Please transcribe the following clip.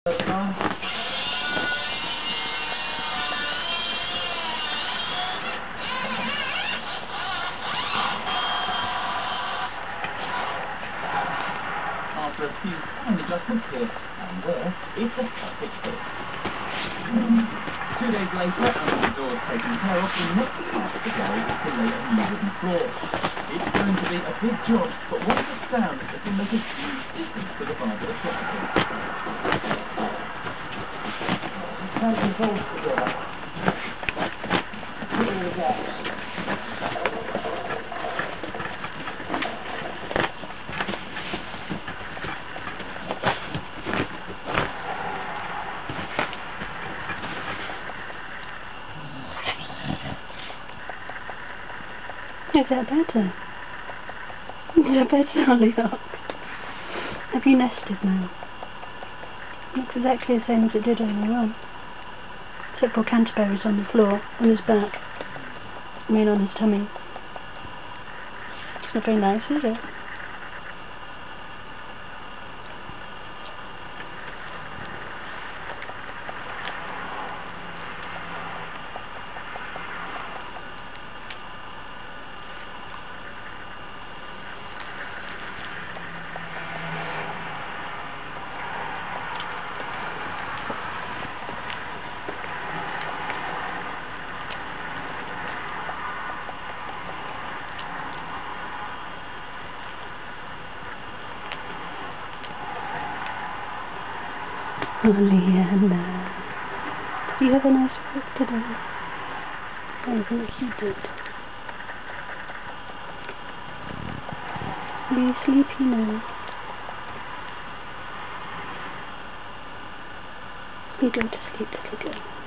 After a few fine adjustments here and there, it's a perfect fit. 2 days later, and the door's taken care of, the next part of the day is to lay a new wooden floor. It's going to be a big job, but what is the sound that can make a huge difference to the vibe of the property? Can't be bolts together. Look at the gaps. Is that better? Is that better, Hollyhock? Have you nested now? Looks exactly the same as it did earlier on. Except for Canterbury's on the floor, on his back. I mean on his tummy. It's not very nice, is it? Pollyanna, did you have a nice walk today? I think you did. Are you sleepy now? You go to sleep, little girl.